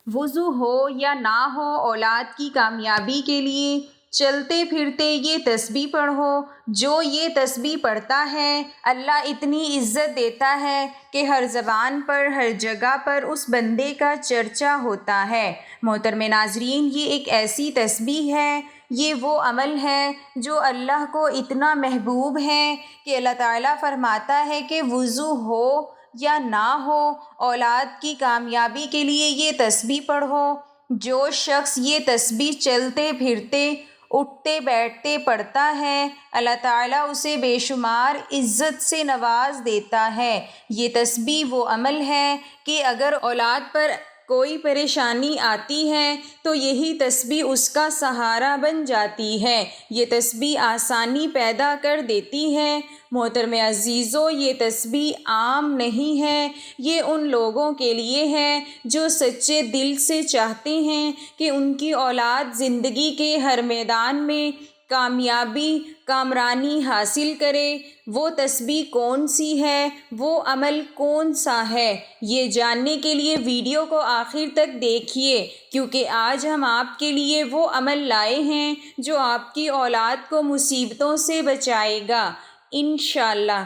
وضو ہو یا نہ ہو، اولاد کی کامیابی کے لیے چلتے پھرتے یہ تسبیح پڑھو۔ جو یہ تسبیح پڑھتا ہے اللہ اتنی عزت دیتا ہے کہ ہر زبان پر، ہر جگہ پر اس بندے کا چرچا ہوتا ہے۔ محترم ناظرین، یہ ایک ایسی تسبیح ہے، یہ وہ عمل ہے جو اللہ کو اتنا محبوب ہے کہ اللہ تعالیٰ فرماتا ہے کہ وضو ہو یا نہ ہو، اولاد کی کامیابی کے لیے یہ تسبیح پڑھو۔ جو شخص یہ تسبیح چلتے پھرتے، اٹھتے بیٹھتے پڑھتا ہے، اللہ تعالیٰ اسے بے شمار عزت سے نواز دیتا ہے۔ یہ تسبیح وہ عمل ہے کہ اگر اولاد پر کوئی پریشانی آتی ہے تو یہی تسبیح اس کا سہارا بن جاتی ہے۔ یہ تسبیح آسانی پیدا کر دیتی ہے۔ محترم عزیزو، یہ تسبیح عام نہیں ہے، یہ ان لوگوں کے لیے ہے جو سچے دل سے چاہتے ہیں کہ ان کی اولاد زندگی کے ہر میدان میں کامیابی، کامرانی حاصل کرے۔ وہ تسبیح کون سی ہے؟ وہ عمل کون سا ہے؟ یہ جاننے کے لیے ویڈیو کو آخر تک دیکھیے، کیونکہ آج ہم آپ کے لیے وہ عمل لائے ہیں جو آپ کی اولاد کو مصیبتوں سے بچائے گا انشاءاللہ۔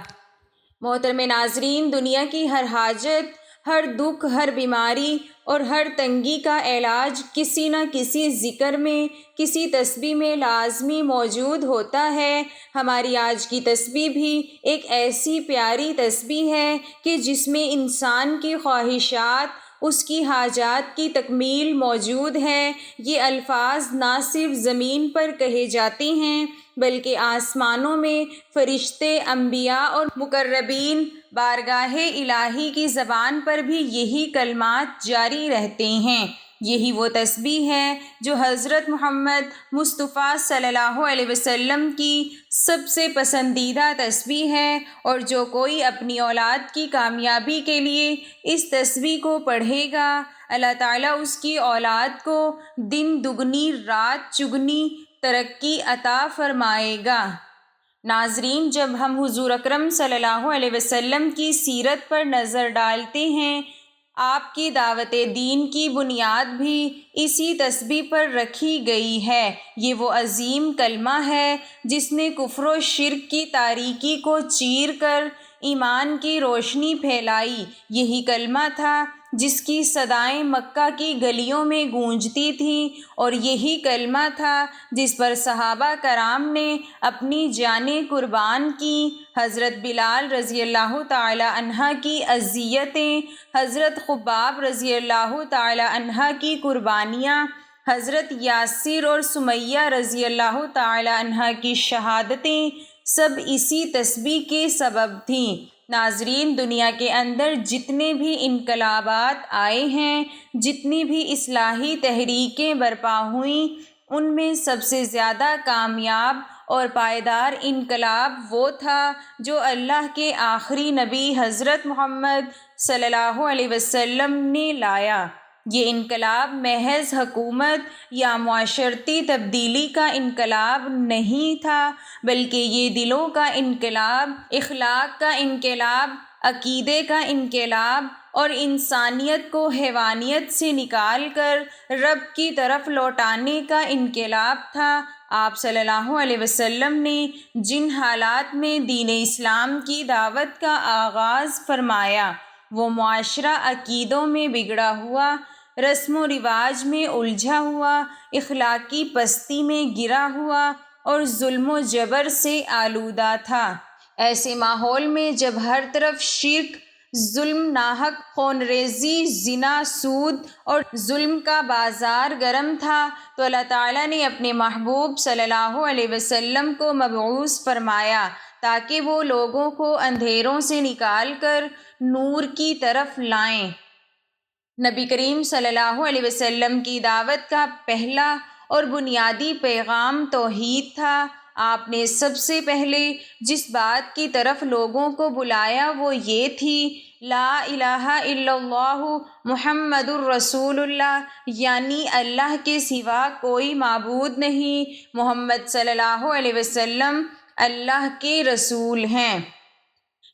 محترم ناظرین، دنیا کی ہر حاجت، ہر دکھ، ہر بیماری اور ہر تنگی کا علاج کسی نہ کسی ذکر میں، کسی تسبیح میں لازمی موجود ہوتا ہے۔ ہماری آج کی تسبیح بھی ایک ایسی پیاری تسبیح ہے کہ جس میں انسان کی خواہشات، اس کی حاجات کی تکمیل موجود ہے۔ یہ الفاظ نہ صرف زمین پر کہے جاتے ہیں بلکہ آسمانوں میں فرشتے، انبیاء اور مقربین بارگاہ الہی کی زبان پر بھی یہی کلمات جاری رہتے ہیں۔ یہی وہ تسبیح ہے جو حضرت محمد مصطفیٰ صلی اللہ علیہ وسلم کی سب سے پسندیدہ تسبیح ہے، اور جو کوئی اپنی اولاد کی کامیابی کے لیے اس تسبیح کو پڑھے گا، اللہ تعالیٰ اس کی اولاد کو دن دگنی رات چگنی ترقی عطا فرمائے گا۔ ناظرین، جب ہم حضور اکرم صلی اللہ علیہ وسلم کی سیرت پر نظر ڈالتے ہیں، آپ کی دعوت دین کی بنیاد بھی اسی تسبیح پر رکھی گئی ہے۔ یہ وہ عظیم کلمہ ہے جس نے کفر و شرک کی تاریکی کو چیر کر ایمان کی روشنی پھیلائی۔ یہی کلمہ تھا جس کی صدائیں مکہ کی گلیوں میں گونجتی تھیں، اور یہی کلمہ تھا جس پر صحابہ کرام نے اپنی جانیں قربان کی۔ حضرت بلال رضی اللہ تعالی عنہ کی اذیتیں، حضرت خباب رضی اللہ تعالی عنہ کی قربانیاں، حضرت یاسر اور سمیہ رضی اللہ تعالی عنہ کی شہادتیں سب اسی تسبیح کے سبب تھیں۔ ناظرین، دنیا کے اندر جتنے بھی انقلابات آئے ہیں، جتنی بھی اصلاحی تحریکیں برپا ہوئیں، ان میں سب سے زیادہ کامیاب اور پائیدار انقلاب وہ تھا جو اللہ کے آخری نبی حضرت محمد صلی اللہ علیہ وسلم نے لایا۔ یہ انقلاب محض حکومت یا معاشرتی تبدیلی کا انقلاب نہیں تھا، بلکہ یہ دلوں کا انقلاب، اخلاق کا انقلاب، عقیدے کا انقلاب اور انسانیت کو حیوانیت سے نکال کر رب کی طرف لوٹانے کا انقلاب تھا۔ آپ صلی اللہ علیہ وسلم نے جن حالات میں دین اسلام کی دعوت کا آغاز فرمایا، وہ معاشرہ عقیدوں میں بگڑا ہوا، رسم و رواج میں الجھا ہوا، اخلاقی پستی میں گرا ہوا اور ظلم و جبر سے آلودہ تھا۔ ایسے ماحول میں جب ہر طرف شرک، ظلم، ناحق خون ریزی، زنا، سود اور ظلم کا بازار گرم تھا، تو اللہ تعالیٰ نے اپنے محبوب صلی اللہ علیہ وسلم کو مبعوث فرمایا تاکہ وہ لوگوں کو اندھیروں سے نکال کر نور کی طرف لائیں۔ نبی کریم صلی اللہ علیہ وسلم کی دعوت کا پہلا اور بنیادی پیغام توحید تھا۔ آپ نے سب سے پہلے جس بات کی طرف لوگوں کو بلایا وہ یہ تھی، لا الہ الا اللہ محمد الرسول اللہ، یعنی اللہ کے سوا کوئی معبود نہیں، محمد صلی اللہ علیہ وسلم اللہ کے رسول ہیں۔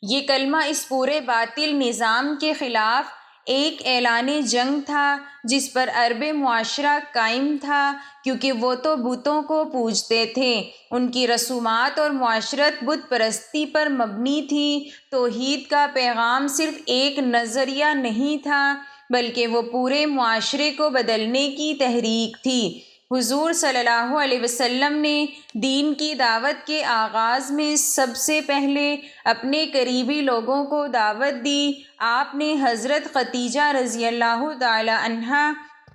یہ کلمہ اس پورے باطل نظام کے خلاف ایک اعلان جنگ تھا جس پر عرب معاشرہ قائم تھا، کیونکہ وہ تو بتوں کو پوجتے تھے، ان کی رسومات اور معاشرت بت پرستی پر مبنی تھی۔ توحید کا پیغام صرف ایک نظریہ نہیں تھا، بلکہ وہ پورے معاشرے کو بدلنے کی تحریک تھی۔ حضور صلی اللہ علیہ وسلم نے دین کی دعوت کے آغاز میں سب سے پہلے اپنے قریبی لوگوں کو دعوت دی۔ آپ نے حضرت خدیجہ رضی اللہ تعالی عنہا،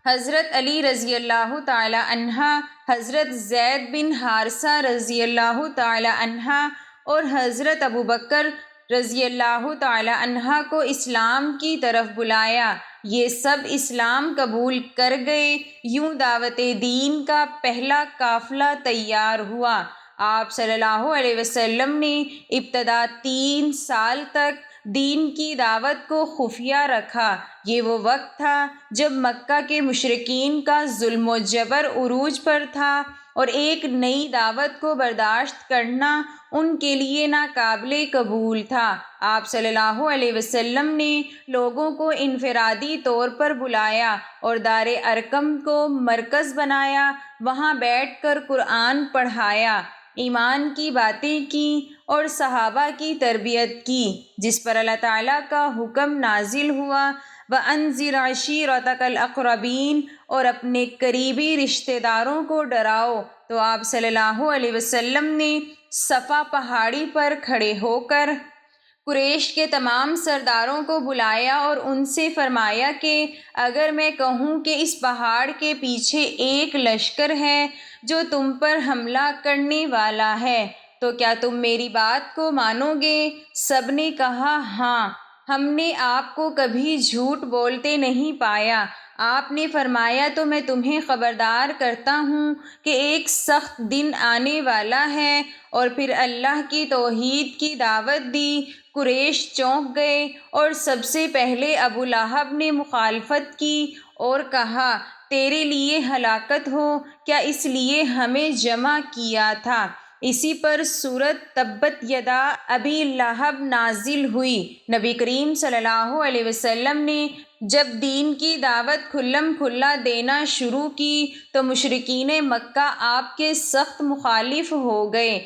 حضرت علی رضی اللہ تعالی عنہ، حضرت زید بن حارثہ رضی اللہ تعالی عنہ اور حضرت ابوبکر رضی اللہ تعالی عنہ کو اسلام کی طرف بلایا۔ یہ سب اسلام قبول کر گئے۔ یوں دعوت دین کا پہلا قافلہ تیار ہوا۔ آپ صلی اللہ علیہ وسلم نے ابتدا 3 سال تک دین کی دعوت کو خفیہ رکھا۔ یہ وہ وقت تھا جب مکہ کے مشرکین کا ظلم و جبر عروج پر تھا اور ایک نئی دعوت کو برداشت کرنا ان کے لیے ناقابل قبول تھا۔ آپ صلی اللہ علیہ وسلم نے لوگوں کو انفرادی طور پر بلایا اور دار ارقم کو مرکز بنایا، وہاں بیٹھ کر قرآن پڑھایا، ایمان کی باتیں کی اور صحابہ کی تربیت کی، جس پر اللہ تعالیٰ کا حکم نازل ہوا، وَأَنذِرْ عَشِيرَتَكَ الْأَقْرَبِينَ، اور اپنے قریبی رشتہ داروں کو ڈراؤ۔ تو آپ صلی اللہ علیہ وسلم نے صفا پہاڑی پر کھڑے ہو کر قریش کے تمام سرداروں کو بلایا اور ان سے فرمایا کہ اگر میں کہوں کہ اس پہاڑ کے پیچھے ایک لشکر ہے جو تم پر حملہ کرنے والا ہے تو کیا تم میری بات کو مانو گے؟ سب نے کہا ہاں، ہم نے آپ کو کبھی جھوٹ بولتے نہیں پایا۔ آپ نے فرمایا تو میں تمہیں خبردار کرتا ہوں کہ ایک سخت دن آنے والا ہے۔ اور پھر اللہ کی توحید کی دعوت دی۔ قریش چونک گئے اور سب سے پہلے ابو لہب نے مخالفت کی اور کہا تیرے لیے ہلاکت ہو، کیا اس لیے ہمیں جمع کیا تھا؟ اسی پر سورۃ تبت یدا ابی لہب نازل ہوئی۔ نبی کریم صلی اللہ علیہ وسلم نے جب دین کی دعوت کھلم کھلا دینا شروع کی تو مشرکین مکہ آپ کے سخت مخالف ہو گئے۔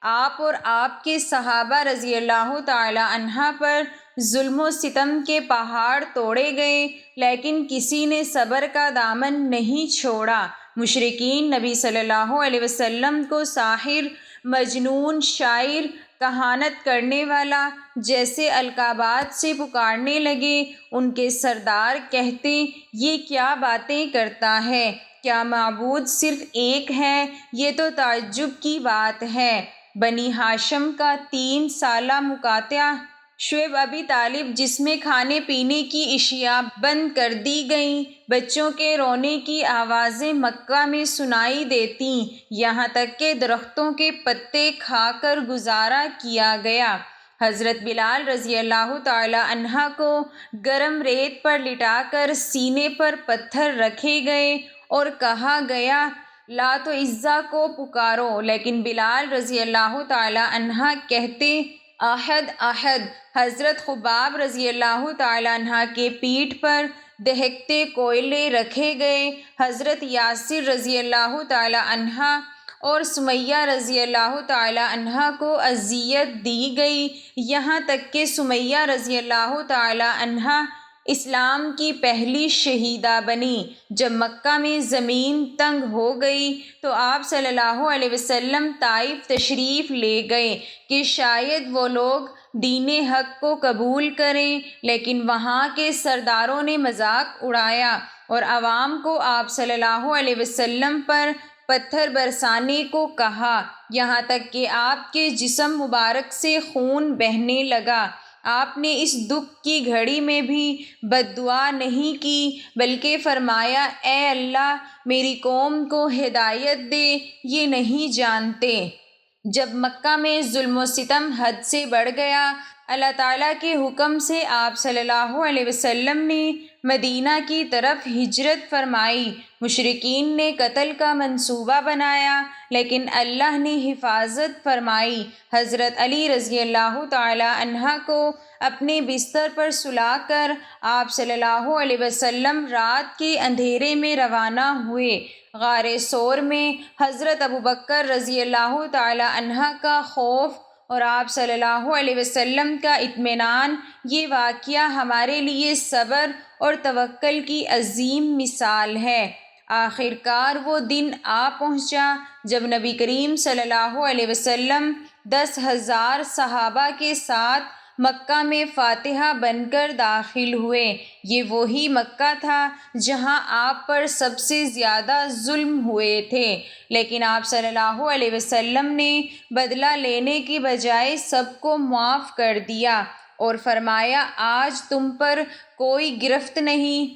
آپ اور آپ کے صحابہ رضی اللہ تعالی عنہ پر ظلم و ستم کے پہاڑ توڑے گئے، لیکن کسی نے صبر کا دامن نہیں چھوڑا۔ مشرکین نبی صلی اللہ علیہ وسلم کو ساحر، مجنون، شاعر، کہانت کرنے والا جیسے القابات سے پکارنے لگے۔ ان کے سردار کہتے یہ کیا باتیں کرتا ہے؟ کیا معبود صرف ایک ہے؟ یہ تو تعجب کی بات ہے۔ بنی ہاشم کا 3 سالہ مقاطعہ۔ شعیب ابی طالب جس میں کھانے پینے کی اشیاء بند کر دی گئیں، بچوں کے رونے کی آوازیں مکہ میں سنائی دیتیں، یہاں تک کہ درختوں کے پتے کھا کر گزارا کیا گیا۔ حضرت بلال رضی اللہ تعالی عنہ کو گرم ریت پر لٹا کر سینے پر پتھر رکھے گئے اور کہا گیا لات و عزیٰ کو پکارو، لیکن بلال رضی اللہ تعالی عنہ کہتے احد احد۔ حضرت خباب رضی اللہ تعالی عنہ کے پیٹھ پر دہکتے کوئلے رکھے گئے۔ حضرت یاسر رضی اللہ تعالی عنہ اور سمیہ رضی اللہ تعالی عنہ کو اذیت دی گئی، یہاں تک کہ سمیہ رضی اللہ تعالی عنہ اسلام کی پہلی شہیدہ بنی۔ جب مکہ میں زمین تنگ ہو گئی تو آپ صلی اللہ علیہ وسلم طائف تشریف لے گئے کہ شاید وہ لوگ دین حق کو قبول کریں، لیکن وہاں کے سرداروں نے مذاق اڑایا اور عوام کو آپ صلی اللہ علیہ وسلم پر پتھر برسانے کو کہا، یہاں تک کہ آپ کے جسم مبارک سے خون بہنے لگا۔ آپ نے اس دکھ کی گھڑی میں بھی بد دعا نہیں کی، بلکہ فرمایا اے اللہ میری قوم کو ہدایت دے، یہ نہیں جانتے۔ جب مکہ میں ظلم و ستم حد سے بڑھ گیا اللہ تعالیٰ کے حکم سے آپ صلی اللہ علیہ وسلم نے مدینہ کی طرف ہجرت فرمائی۔ مشرکین نے قتل کا منصوبہ بنایا لیکن اللہ نے حفاظت فرمائی۔ حضرت علی رضی اللہ تعالیٰ عنہ کو اپنے بستر پر سلا کر آپ صلی اللہ علیہ وسلم رات کے اندھیرے میں روانہ ہوئے۔ غار ثور میں حضرت ابوبکر رضی اللہ تعالیٰ عنہ کا خوف اور آپ صلی اللہ علیہ وسلم کا اطمینان، یہ واقعہ ہمارے لیے صبر اور توکل کی عظیم مثال ہے۔ آخر کار وہ دن آ پہنچا جب نبی کریم صلی اللہ علیہ وسلم 10,000 صحابہ کے ساتھ مکہ میں فاتحہ بن کر داخل ہوئے۔ یہ وہی مکہ تھا جہاں آپ پر سب سے زیادہ ظلم ہوئے تھے، لیکن آپ صلی اللہ علیہ وسلم نے بدلہ لینے کی بجائے سب کو معاف کر دیا اور فرمایا آج تم پر کوئی گرفت نہیں،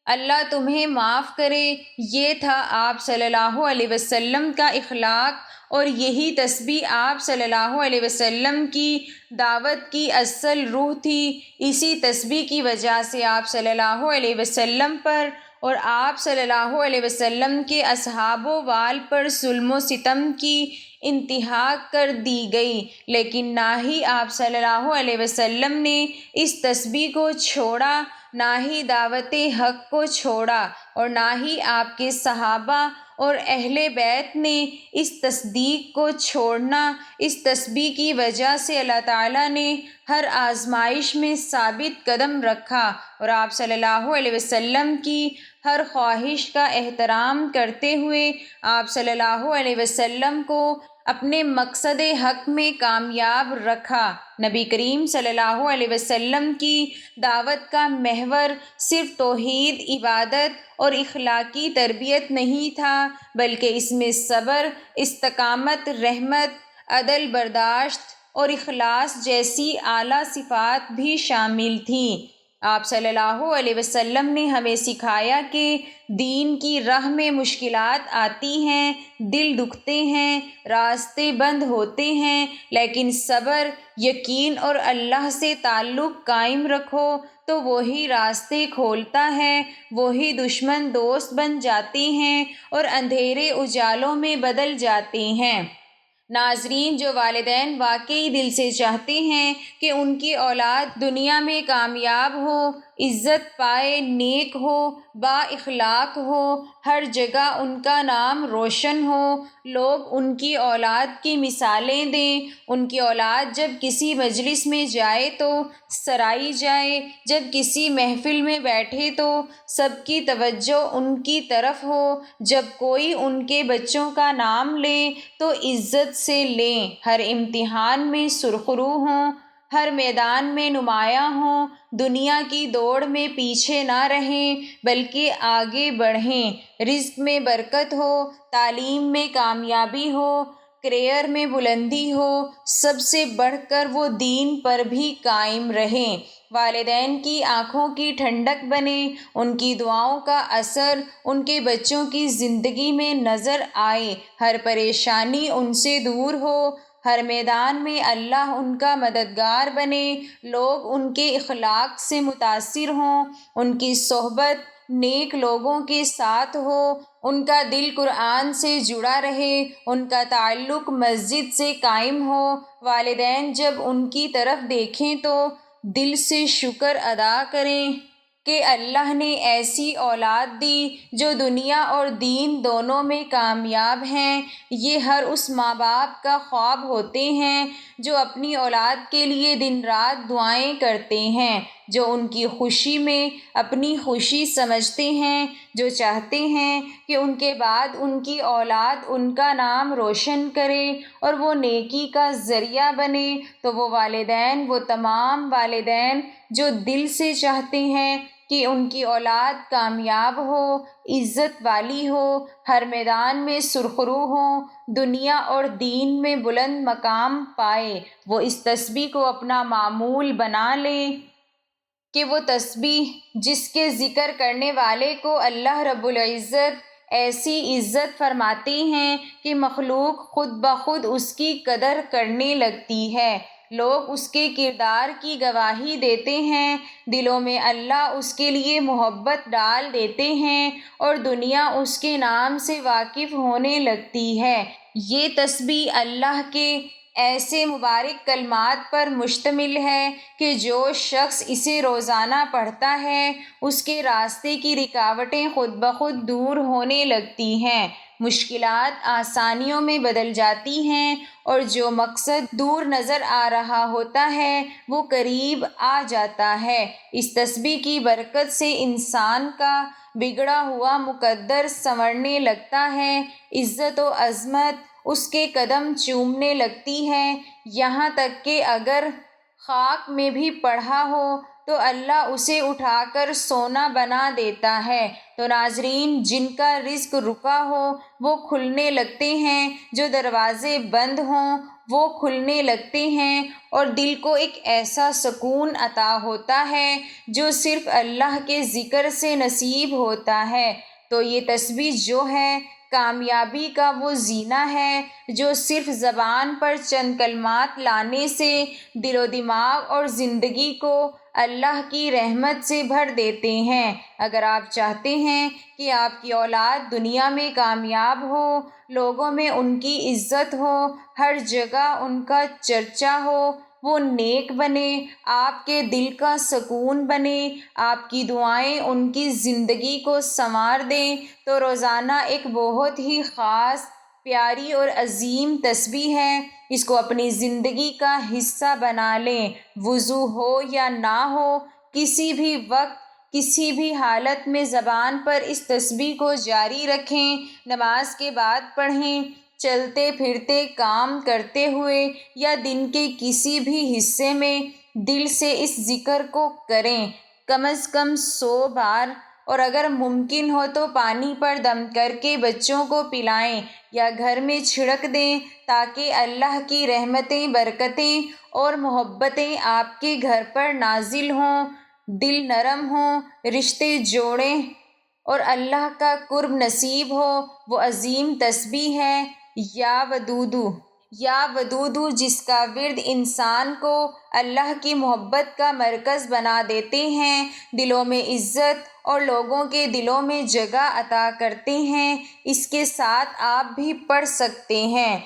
اللہ تمہیں معاف کرے۔ یہ تھا آپ صلی اللہ علیہ وسلم کا اخلاق اور یہی تسبیح آپ صلی اللہ علیہ وسلم کی دعوت کی اصل روح تھی۔ اسی تسبیح کی وجہ سے آپ صلی اللہ علیہ وسلم پر اور آپ صلی اللہ علیہ وسلم کے اصحاب و وال پر ظلم و ستم کی انتہا کر دی گئی، لیکن نہ ہی آپ صلی اللہ علیہ وسلم نے اس تسبیح کو چھوڑا، نہ ہی دعوت حق کو چھوڑا، اور نہ ہی آپ کے صحابہ اور اہل بیت نے اس تصدیق کو چھوڑنا۔ اس تسبیح کی وجہ سے اللہ تعالیٰ نے ہر آزمائش میں ثابت قدم رکھا اور آپ صلی اللہ علیہ وسلم کی ہر خواہش کا احترام کرتے ہوئے آپ صلی اللہ علیہ وسلم کو اپنے مقصد حق میں کامیاب رکھا۔ نبی کریم صلی اللہ علیہ وسلم کی دعوت کا محور صرف توحید، عبادت اور اخلاقی تربیت نہیں تھا، بلکہ اس میں صبر، استقامت، رحمت، عدل، برداشت اور اخلاص جیسی اعلیٰ صفات بھی شامل تھیں۔ آپ صلی اللہ علیہ وسلم نے ہمیں سکھایا کہ دین کی راہ میں مشکلات آتی ہیں، دل دکھتے ہیں، راستے بند ہوتے ہیں، لیکن صبر، یقین اور اللہ سے تعلق قائم رکھو تو وہی راستے کھولتا ہے، وہی دشمن دوست بن جاتے ہیں اور اندھیرے اجالوں میں بدل جاتے ہیں۔ ناظرین، جو والدین واقعی دل سے چاہتے ہیں کہ ان کی اولاد دنیا میں کامیاب ہو، عزت پائے، نیک ہو، با اخلاق ہو، ہر جگہ ان کا نام روشن ہو، لوگ ان کی اولاد کی مثالیں دیں، ان کی اولاد جب کسی مجلس میں جائے تو سرائی جائے، جب کسی محفل میں بیٹھے تو سب کی توجہ ان کی طرف ہو، جب کوئی ان کے بچوں کا نام لے تو عزت سے لیں، ہر امتحان میں سرخرو ہوں، ہر میدان میں نمایاں ہوں، دنیا کی دوڑ میں پیچھے نہ رہیں بلکہ آگے بڑھیں، رزق میں برکت ہو، تعلیم میں کامیابی ہو، کیریئر میں بلندی ہو، سب سے بڑھ کر وہ دین پر بھی قائم رہیں، والدین کی آنکھوں کی ٹھنڈک بنیں، ان کی دعاؤں کا اثر ان کے بچوں کی زندگی میں نظر آئے، ہر پریشانی ان سے دور ہو، ہر میدان میں اللہ ان کا مددگار بنے، لوگ ان کے اخلاق سے متاثر ہوں، ان کی صحبت نیک لوگوں کے ساتھ ہو، ان کا دل قرآن سے جڑا رہے، ان کا تعلق مسجد سے قائم ہو، والدین جب ان کی طرف دیکھیں تو دل سے شکر ادا کریں کہ اللہ نے ایسی اولاد دی جو دنیا اور دین دونوں میں کامیاب ہیں۔ یہ ہر اس ماں باپ کا خواب ہوتے ہیں جو اپنی اولاد کے لیے دن رات دعائیں کرتے ہیں، جو ان کی خوشی میں اپنی خوشی سمجھتے ہیں، جو چاہتے ہیں کہ ان کے بعد ان کی اولاد ان کا نام روشن کرے اور وہ نیکی کا ذریعہ بنے۔ تو وہ والدین، وہ تمام والدین جو دل سے چاہتے ہیں کہ ان کی اولاد کامیاب ہو، عزت والی ہو، ہر میدان میں سرخرو ہو، دنیا اور دین میں بلند مقام پائے، وہ اس تسبیح کو اپنا معمول بنا لیں کہ وہ تسبیح جس کے ذکر کرنے والے کو اللہ رب العزت ایسی عزت فرماتے ہیں کہ مخلوق خود بخود اس کی قدر کرنے لگتی ہے۔ لوگ اس کے کردار کی گواہی دیتے ہیں، دلوں میں اللہ اس کے لیے محبت ڈال دیتے ہیں اور دنیا اس کے نام سے واقف ہونے لگتی ہے۔ یہ تسبیح اللہ کے ایسے مبارک کلمات پر مشتمل ہے کہ جو شخص اسے روزانہ پڑھتا ہے اس کے راستے کی رکاوٹیں خود بخود دور ہونے لگتی ہیں، مشکلات آسانیوں میں بدل جاتی ہیں اور جو مقصد دور نظر آ رہا ہوتا ہے وہ قریب آ جاتا ہے۔ اس تسبیح کی برکت سے انسان کا بگڑا ہوا مقدر سنورنے لگتا ہے، عزت و عظمت اس کے قدم چومنے لگتی ہے، یہاں تک کہ اگر خاک میں بھی پڑا ہو تو اللہ اسے اٹھا کر سونا بنا دیتا ہے۔ تو ناظرین، جن کا رزق رکا ہو وہ کھلنے لگتے ہیں، جو دروازے بند ہوں وہ کھلنے لگتے ہیں اور دل کو ایک ایسا سکون عطا ہوتا ہے جو صرف اللہ کے ذکر سے نصیب ہوتا ہے۔ تو یہ تسبیح جو ہے کامیابی کا وہ زینہ ہے جو صرف زبان پر چند کلمات لانے سے دل و دماغ اور زندگی کو اللہ کی رحمت سے بھر دیتے ہیں۔ اگر آپ چاہتے ہیں کہ آپ کی اولاد دنیا میں کامیاب ہو، لوگوں میں ان کی عزت ہو، ہر جگہ ان کا چرچا ہو، وہ نیک بنے، آپ کے دل کا سکون بنے، آپ کی دعائیں ان کی زندگی کو سنوار دیں، تو روزانہ ایک بہت ہی خاص، پیاری اور عظیم تسبیح ہے، اس کو اپنی زندگی کا حصہ بنا لیں۔ وضو ہو یا نہ ہو، کسی بھی وقت کسی بھی حالت میں زبان پر اس تسبیح کو جاری رکھیں، نماز کے بعد پڑھیں، چلتے پھرتے کام کرتے ہوئے یا دن کے کسی بھی حصے میں دل سے اس ذکر کو کریں، کم از کم 100 بار، اور اگر ممکن ہو تو پانی پر دم کر کے بچوں کو پلائیں یا گھر میں چھڑک دیں تاکہ اللہ کی رحمتیں، برکتیں اور محبتیں آپ کے گھر پر نازل ہوں، دل نرم ہوں، رشتے جوڑیں اور اللہ کا قرب نصیب ہو۔ وہ عظیم تسبیح ہے یا ودودو، یا ودودو، جس کا ورد انسان کو اللہ کی محبت کا مرکز بنا دیتے ہیں، دلوں میں عزت اور لوگوں کے دلوں میں جگہ عطا کرتے ہیں۔ اس کے ساتھ آپ بھی پڑھ سکتے ہیں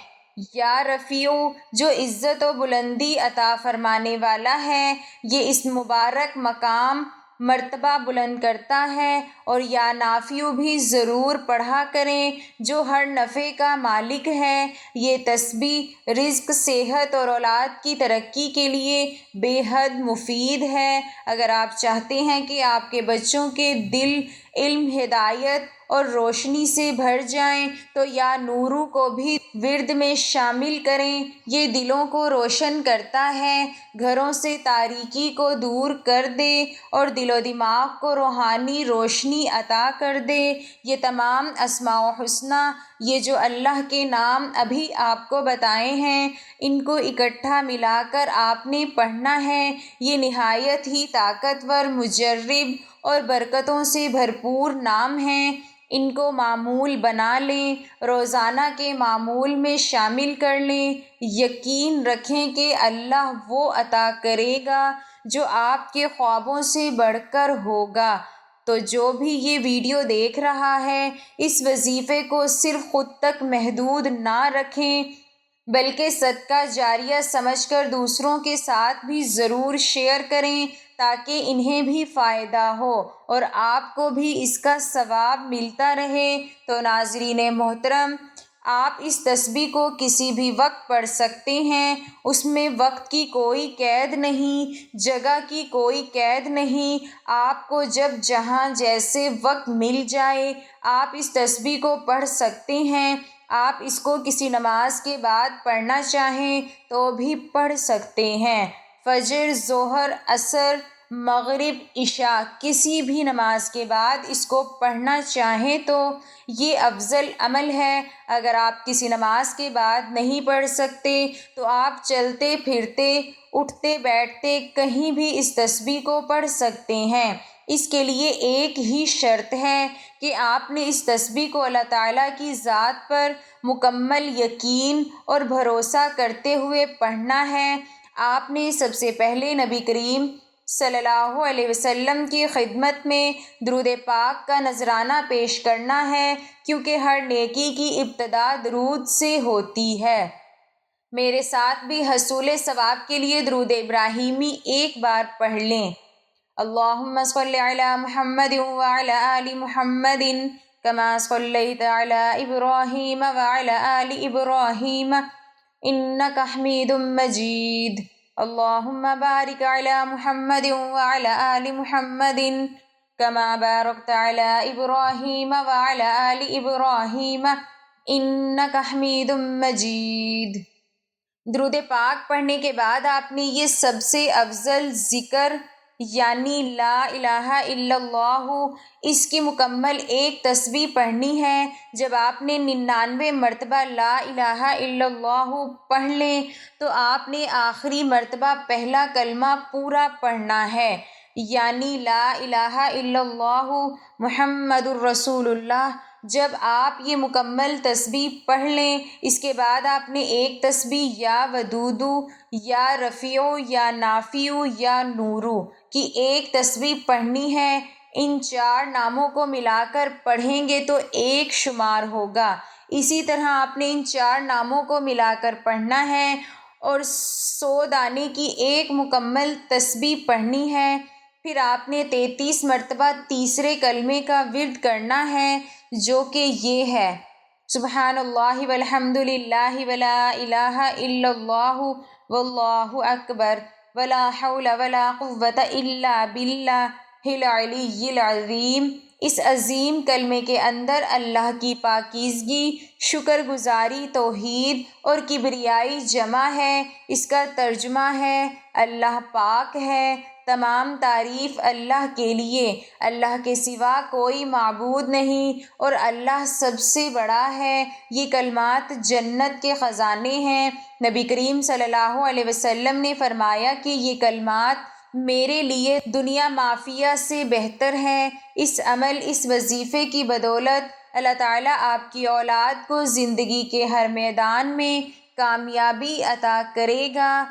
یا رفیع، جو عزت و بلندی عطا فرمانے والا ہے، یہ اس مبارک مقام مرتبہ بلند کرتا ہے، اور یا نافع بھی ضرور پڑھا کریں جو ہر نفع کا مالک ہے۔ یہ تسبیح رزق، صحت اور اولاد کی ترقی کے لیے بے حد مفید ہے۔ اگر آپ چاہتے ہیں کہ آپ کے بچوں کے دل علم، ہدایت اور روشنی سے بھر جائیں تو یا نورو کو بھی ورد میں شامل کریں، یہ دلوں کو روشن کرتا ہے، گھروں سے تاریکی کو دور کر دے اور دل و دماغ کو روحانی روشنی عطا کر دے۔ یہ تمام اسماء الحسنی، یہ جو اللہ کے نام ابھی آپ کو بتائے ہیں، ان کو اکٹھا ملا کر آپ نے پڑھنا ہے۔ یہ نہایت ہی طاقتور، مجرب اور برکتوں سے بھرپور نام ہیں، ان کو معمول بنا لیں، روزانہ کے معمول میں شامل کر لیں، یقین رکھیں کہ اللہ وہ عطا کرے گا جو آپ کے خوابوں سے بڑھ کر ہوگا۔ تو جو بھی یہ ویڈیو دیکھ رہا ہے، اس وظیفے کو صرف خود تک محدود نہ رکھیں بلکہ صدقہ جاریہ سمجھ کر دوسروں کے ساتھ بھی ضرور شیئر کریں تاکہ انہیں بھی فائدہ ہو اور آپ کو بھی اس کا ثواب ملتا رہے۔ تو ناظرین محترم، آپ اس تسبیح کو کسی بھی وقت پڑھ سکتے ہیں، اس میں وقت کی کوئی قید نہیں، جگہ کی کوئی قید نہیں، آپ کو جب جہاں جیسے وقت مل جائے آپ اس تسبیح کو پڑھ سکتے ہیں۔ آپ اس کو کسی نماز کے بعد پڑھنا چاہیں تو بھی پڑھ سکتے ہیں، فجر، ظہر، عصر، مغرب، عشاء، کسی بھی نماز کے بعد اس کو پڑھنا چاہیں تو یہ افضل عمل ہے۔ اگر آپ کسی نماز کے بعد نہیں پڑھ سکتے تو آپ چلتے پھرتے، اٹھتے بیٹھتے کہیں بھی اس تسبیح کو پڑھ سکتے ہیں۔ اس کے لیے ایک ہی شرط ہے کہ آپ نے اس تسبیح کو اللہ تعالیٰ کی ذات پر مکمل یقین اور بھروسہ کرتے ہوئے پڑھنا ہے۔ آپ نے سب سے پہلے نبی کریم صلی اللہ علیہ وسلم کی خدمت میں درود پاک کا نذرانہ پیش کرنا ہے، کیونکہ ہر نیکی کی ابتدا درود سے ہوتی ہے۔ میرے ساتھ بھی حصول ثواب کے لیے درود ابراہیمی ایک بار پڑھ لیں۔ اللہم صلی علی محمد وعلی آل محمد کما صلیت علی ابراہیم وعلی آل ابراہیم انک حمید مجید۔ اللہم بارک علی محمد وعلی آل محمد کما بارکت علی ابراہیم وعلی آل ابراہیم انک حمید مجید۔ درود پاک پڑھنے کے بعد آپ نے یہ سب سے افضل ذکر یعنی لا الہ الا اللہ، اس کی مکمل ایک تسبیح پڑھنی ہے۔ جب آپ نے 99 مرتبہ لا الہ الا اللہ پڑھ لیں تو آپ نے آخری مرتبہ پہلا کلمہ پورا پڑھنا ہے، یعنی لا الہ الا اللہ محمد الرسول اللہ۔ جب آپ یہ مکمل تسبیح پڑھ لیں، اس کے بعد آپ نے ایک تسبیح یا ودودو یا رفیعو یا نافیو یا نورو کی ایک تسبیح پڑھنی ہے۔ ان 4 ناموں کو ملا کر پڑھیں گے تو ایک شمار ہوگا۔ اسی طرح آپ نے ان 4 ناموں کو ملا کر پڑھنا ہے اور 100 دانے کی ایک مکمل تسبیح پڑھنی ہے۔ پھر آپ نے 33 مرتبہ تیسرے کلمے کا ورد کرنا ہے، جو کہ یہ ہے سبحان اللہ والحمد للہ ولا الہ الا اللہ واللہ اکبر ولا حول ولا قوة الا باللہ العلی العظیم۔ اس عظیم کلمے کے اندر اللہ کی پاکیزگی، شکر گزاری، توحید اور کبریائی جمع ہے۔ اس کا ترجمہ ہے اللہ پاک ہے، تمام تعریف اللہ کے لیے، اللہ کے سوا کوئی معبود نہیں اور اللہ سب سے بڑا ہے۔ یہ کلمات جنت کے خزانے ہیں۔ نبی کریم صلی اللہ علیہ وسلم نے فرمایا کہ یہ کلمات میرے لیے دنیا مافیہ سے بہتر ہے۔ اس عمل، اس وظیفے کی بدولت اللہ تعالیٰ آپ کی اولاد کو زندگی کے ہر میدان میں کامیابی عطا کرے گا۔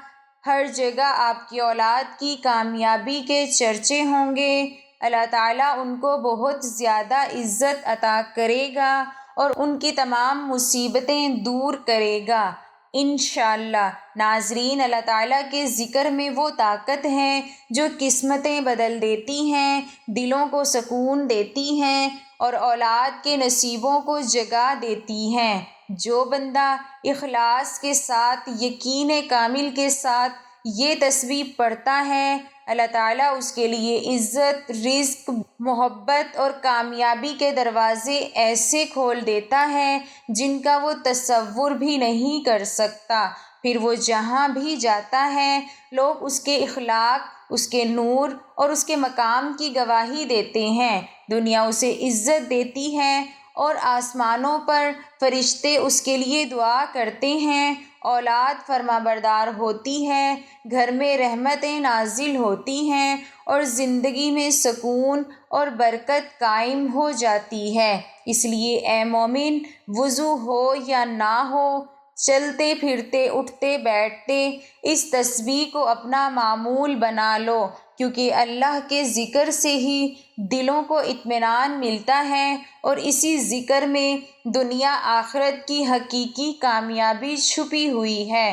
ہر جگہ آپ کی اولاد کی کامیابی کے چرچے ہوں گے۔ اللہ تعالیٰ ان کو بہت زیادہ عزت عطا کرے گا اور ان کی تمام مصیبتیں دور کرے گا انشاءاللہ۔ ناظرین، اللہ تعالیٰ کے ذکر میں وہ طاقت ہے جو قسمتیں بدل دیتی ہیں، دلوں کو سکون دیتی ہیں اور اولاد کے نصیبوں کو جگا دیتی ہیں۔ جو بندہ اخلاص کے ساتھ، یقین کامل کے ساتھ یہ تسبیح پڑھتا ہے، اللہ تعالیٰ اس کے لیے عزت، رزق، محبت اور کامیابی کے دروازے ایسے کھول دیتا ہے جن کا وہ تصور بھی نہیں کر سکتا۔ پھر وہ جہاں بھی جاتا ہے لوگ اس کے اخلاق، اس کے نور اور اس کے مقام کی گواہی دیتے ہیں۔ دنیا اسے عزت دیتی ہے اور آسمانوں پر فرشتے اس کے لیے دعا کرتے ہیں۔ اولاد فرما بردار ہوتی ہے، گھر میں رحمتیں نازل ہوتی ہیں اور زندگی میں سکون اور برکت قائم ہو جاتی ہے۔ اس لیے اے مومن، وضو ہو یا نہ ہو، چلتے پھرتے، اٹھتے بیٹھتے اس تسبیح کو اپنا معمول بنا لو، کیونکہ اللہ کے ذکر سے ہی دلوں کو اطمینان ملتا ہے اور اسی ذکر میں دنیا آخرت کی حقیقی کامیابی چھپی ہوئی ہے۔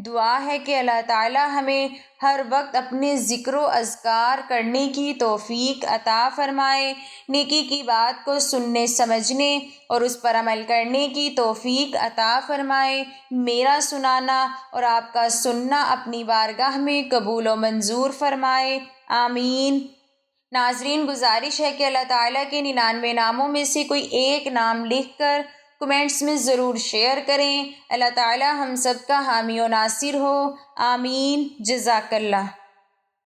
دعا ہے کہ اللہ تعالیٰ ہمیں ہر وقت اپنے ذکر و اذکار کرنے کی توفیق عطا فرمائے، نیکی کی بات کو سننے، سمجھنے اور اس پر عمل کرنے کی توفیق عطا فرمائے۔ میرا سنانا اور آپ کا سننا اپنی بارگاہ میں قبول و منظور فرمائے، آمین۔ ناظرین، گزارش ہے کہ اللہ تعالیٰ کے 99 ناموں میں سے کوئی ایک نام لکھ کر کمنٹس میں ضرور شیئر کریں۔ اللہ تعالیٰ ہم سب کا حامی و ناصر ہو، آمین۔ جزاک اللہ۔